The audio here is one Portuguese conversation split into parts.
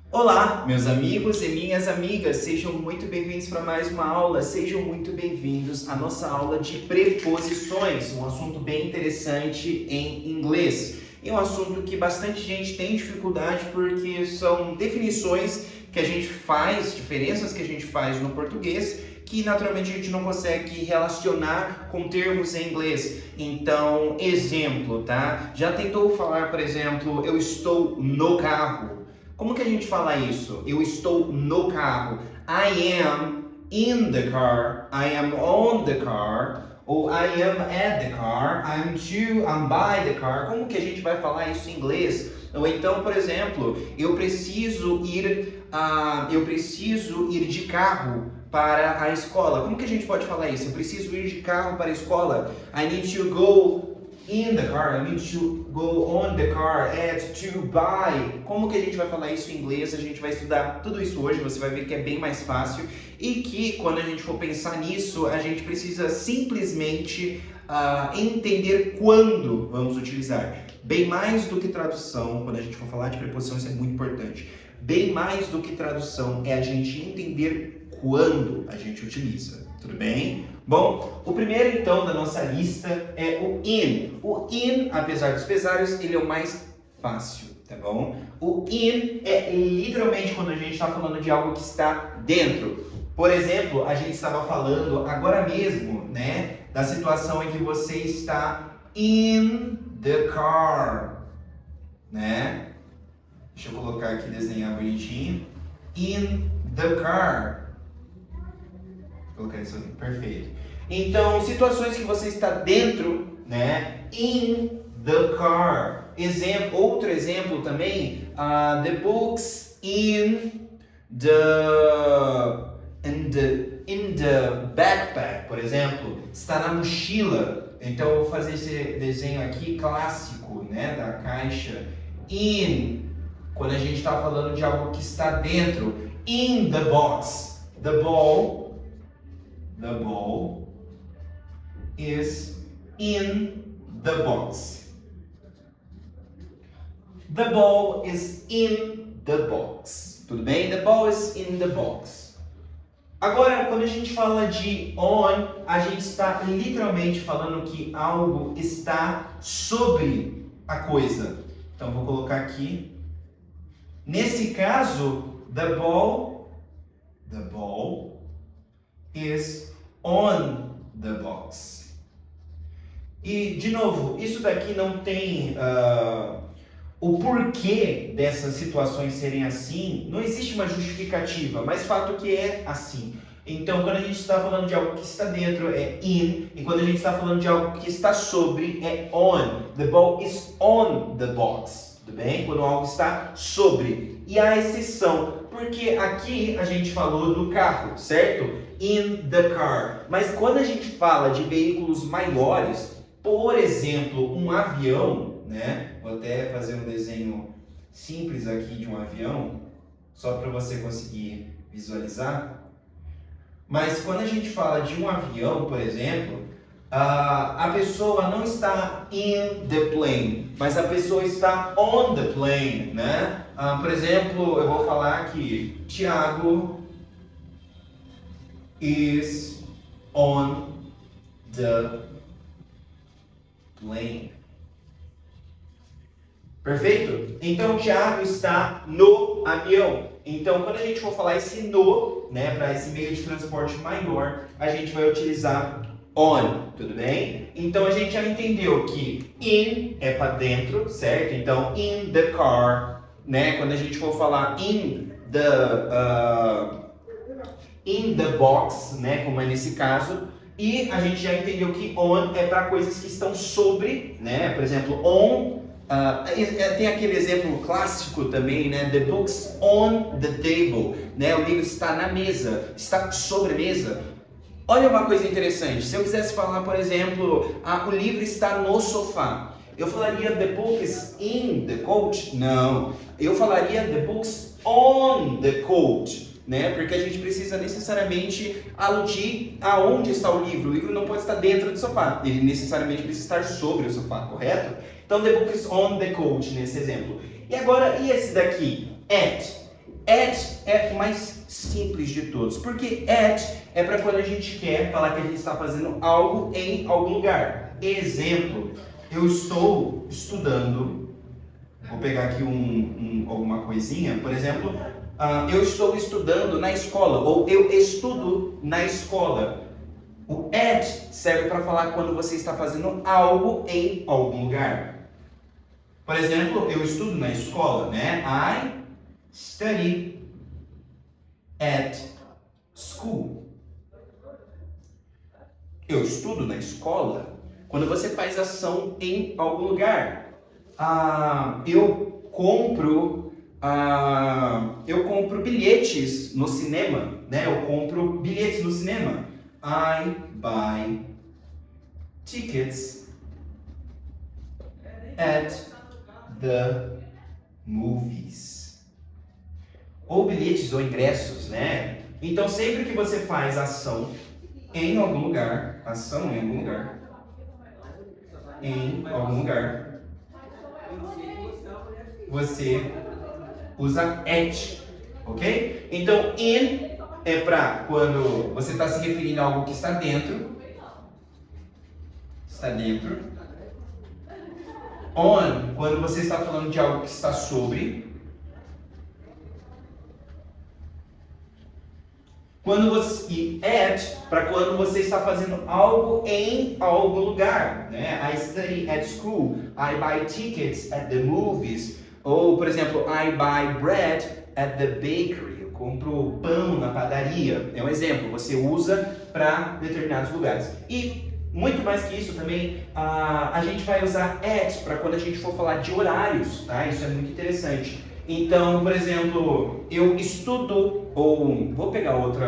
Olá, meus amigos e minhas amigas, sejam muito bem-vindos para mais uma aula, sejam muito bem-vindos à nossa aula de preposições, um assunto bem interessante em inglês. É um assunto que bastante gente tem dificuldade porque são definições que a gente faz, diferenças que a gente faz no português, que naturalmente a gente não consegue relacionar com termos em inglês. Então, exemplo, tá? Já tentou falar, por exemplo, eu estou no carro? Como que a gente fala isso? Eu estou no carro. I am in the car. I am on the car. Ou I am at the car. I'm by the car. Como que a gente vai falar isso em inglês? Ou então, por exemplo, eu preciso ir de carro para a escola. Como que a gente pode falar isso? Eu preciso ir de carro para a escola. I need to go in the car, I need to go on the car, to buy. Como que a gente vai falar isso em inglês? A gente vai estudar tudo isso hoje, você vai ver que é bem mais fácil e que quando a gente for pensar nisso, a gente precisa simplesmente entender quando vamos utilizar. Bem mais do que tradução, quando a gente for falar de preposições é muito importante. Bem mais do que tradução é a gente entender quando a gente utiliza. Tudo bem? Bom, o primeiro então da nossa lista é o in. O in, apesar dos pesares, ele é o mais fácil, tá bom? O in é literalmente quando a gente está falando de algo que está dentro. Por exemplo, a gente estava falando agora mesmo, né, da situação em que você está in the car, né? Deixa eu colocar aqui, desenhar bonitinho. In the car. Vou colocar isso aqui, perfeito. Então, situações que você está dentro, né? In the car. Outro exemplo também, the books in the backpack, por exemplo, está na mochila. Então, eu vou fazer esse desenho aqui clássico, né, da caixa. In, quando a gente está falando de algo que está dentro. In the box. The ball is in the box. The ball is in the box. Tudo bem? The ball is in the box. Agora, quando a gente fala de on, a gente está literalmente falando que algo está sobre a coisa. Então, vou colocar aqui. Nesse caso, the ball is on the box. E, de novo, isso daqui não tem o porquê dessas situações serem assim, não existe uma justificativa, mas fato que é assim. Então, quando a gente está falando de algo que está dentro, é in, e quando a gente está falando de algo que está sobre, é on. The ball is on the box, tudo bem? Quando algo está sobre. E a exceção, porque aqui a gente falou do carro, certo? In the car. Mas quando a gente fala de veículos maiores, por exemplo, um avião, né? Vou até fazer um desenho simples aqui de um avião, só para você conseguir visualizar. Mas quando a gente fala de um avião, por exemplo, a pessoa não está in the plane, mas a pessoa está on the plane, né? Por exemplo, eu vou falar aqui, Thiago is on the plane. Perfeito? Então, o Thiago está no avião. Então, quando a gente for falar esse no, né, para esse meio de transporte maior, a gente vai utilizar on, tudo bem? Então, a gente já entendeu que in é para dentro, certo? Então, in the car, né? Quando a gente for falar in the box, né, como é nesse caso, e a gente já entendeu que on é para coisas que estão sobre, né, por exemplo, on, tem aquele exemplo clássico também, né, the books on the table, né, o livro está na mesa, está sobre a mesa. Olha uma coisa interessante, se eu quisesse falar, por exemplo, o livro está no sofá, eu falaria the books in the coat? Não, eu falaria the books on the coat. Né? Porque a gente precisa necessariamente aludir aonde está o livro. O livro não pode estar dentro do sofá, ele necessariamente precisa estar sobre o sofá, correto? Então, the book is on the coat, nesse exemplo. E agora, e esse daqui? At. At é o mais simples de todos, porque at é para quando a gente quer falar que a gente está fazendo algo em algum lugar. Exemplo, eu estou estudando, vou pegar aqui alguma coisinha, por exemplo, eu estou estudando na escola, ou eu estudo na escola. O at serve para falar quando você está fazendo algo em algum lugar. Por exemplo, eu estudo na escola, né? I study at school. Eu estudo na escola. Quando você faz ação em algum lugar. Eu compro bilhetes no cinema, né? Eu compro bilhetes no cinema. I buy tickets at the movies. Ou bilhetes ou ingressos, né? Então, sempre que você faz ação em algum lugar, você usa at, ok? Então, in é para quando você está se referindo a algo que está dentro. On, quando você está falando de algo que está sobre. E at, para quando você está fazendo algo em algum lugar, né? I study at school. I buy tickets at the movies. Ou, por exemplo, I buy bread at the bakery. Eu compro pão na padaria. É um exemplo. Você usa para determinados lugares. E muito mais que isso também, a gente vai usar at para quando a gente for falar de horários, tá? Isso é muito interessante. Então, por exemplo, eu estudo, ou vou pegar outro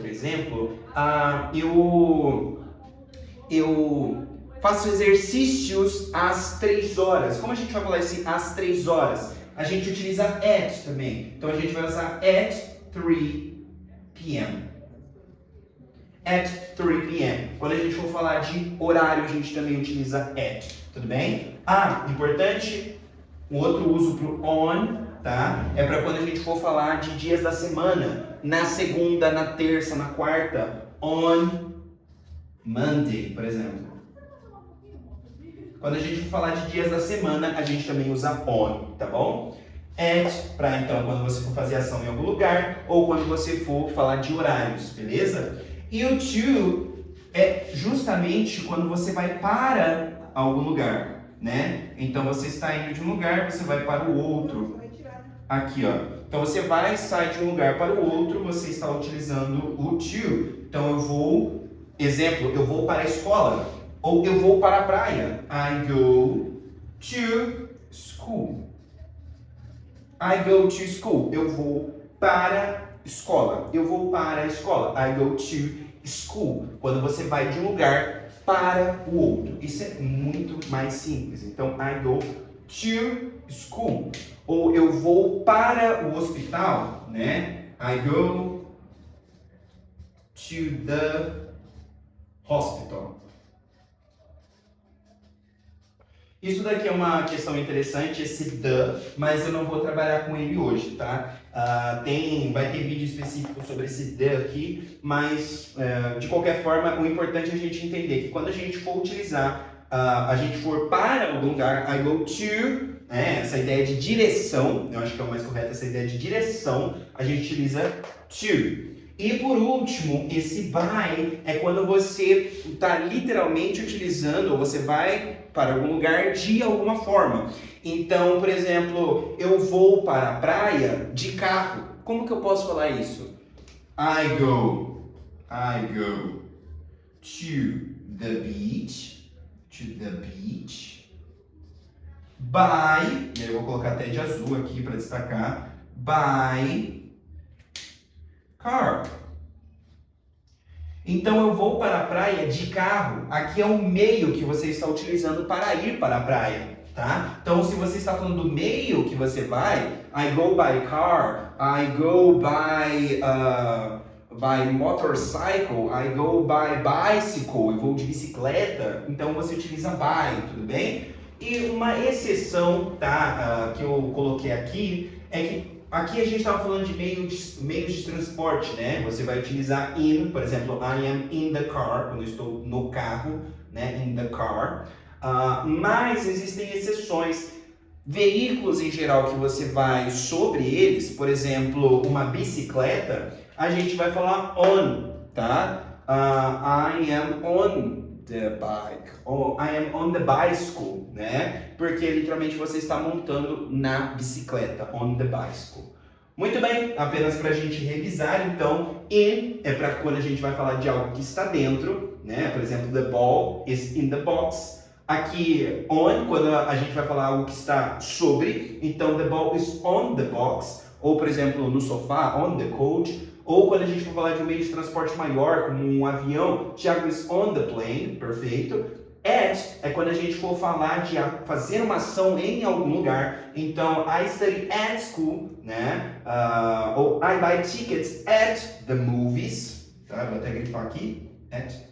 exemplo, eu faço exercícios às 3 horas. Como a gente vai falar esse às 3 horas? A gente utiliza at também. Então a gente vai usar at 3 p.m. At 3 p.m. Quando a gente for falar de horário, a gente também utiliza at. Tudo bem? Importante. Um outro uso para o on, tá? É para quando a gente for falar de dias da semana. Na segunda, na terça, na quarta. On Monday, por exemplo. Quando a gente for falar de dias da semana, a gente também usa on, tá bom? At, para então, quando você for fazer ação em algum lugar, ou quando você for falar de horários, beleza? E o to é justamente quando você vai para algum lugar. Né? Então você está indo de um lugar, você vai para o outro. Aqui, ó. Então você vai, sai de um lugar para o outro, você está utilizando o to. Então eu vou, exemplo, eu vou para a escola. Ou eu vou para a praia. I go to school. I go to school. Eu vou para a escola. Eu vou para a escola. I go to school. Quando você vai de um lugar para o outro. Isso é muito mais simples. Então, I go to school. Ou eu vou para o hospital, né? I go to the hospital. Isso daqui é uma questão interessante, esse the, mas eu não vou trabalhar com ele hoje, tá? Vai ter vídeo específico sobre esse the aqui, mas de qualquer forma, o importante é a gente entender que quando a gente for utilizar, a gente for para algum lugar, I go to, essa ideia de direção, eu acho que é o mais correto, essa ideia de direção, a gente utiliza to. E por último, esse by é quando você está literalmente utilizando, ou você vai para algum lugar de alguma forma. Então, por exemplo, eu vou para a praia de carro. Como que eu posso falar isso? I go to the beach, by, e aí eu vou colocar até de azul aqui para destacar, by car. Então eu vou para a praia de carro. Aqui é o meio que você está utilizando para ir para a praia, tá? Então se você está falando do meio que você vai, I go by car, I go by motorcycle, I go by bicycle, eu vou de bicicleta. Então você utiliza by, tudo bem? E uma exceção, tá, que eu coloquei aqui é que aqui a gente estava falando de meios de transporte, né? Você vai utilizar in, por exemplo, I am in the car, quando eu estou no carro, né? In the car. Mas existem exceções. Veículos em geral que você vai sobre eles, por exemplo, uma bicicleta, a gente vai falar on, tá? I am on the bike, ou I am on the bicycle, né? Porque literalmente você está montando na bicicleta, on the bicycle. Muito bem, apenas para a gente revisar, então, in é para quando a gente vai falar de algo que está dentro, né? Por exemplo, the ball is in the box. Aqui, on, quando a gente vai falar algo que está sobre, então the ball is on the box, ou por exemplo, no sofá, on the couch, ou quando a gente for falar de um meio de transporte maior, como um avião, Thiago is on the plane, perfeito. At é quando a gente for falar de fazer uma ação em algum lugar, então I study at school, né? Ou I buy tickets at the movies, tá? Vou até grifar aqui, at.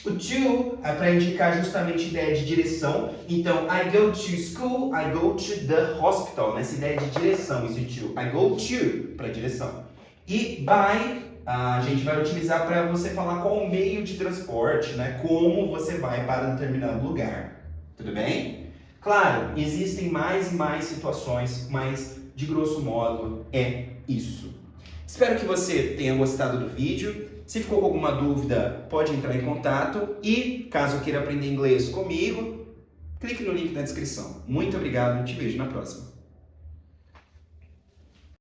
O to é para indicar justamente a ideia de direção. Então, I go to school, I go to the hospital. Nessa ideia de direção, esse to. I go to, para direção. E by, a gente vai utilizar para você falar qual o meio de transporte, né? Como você vai para determinado lugar. Tudo bem? Claro, existem mais e mais situações, mas de grosso modo é isso. Espero que você tenha gostado do vídeo. Se ficou com alguma dúvida, pode entrar em contato e, caso queira aprender inglês comigo, clique no link na descrição. Muito obrigado e te vejo na próxima.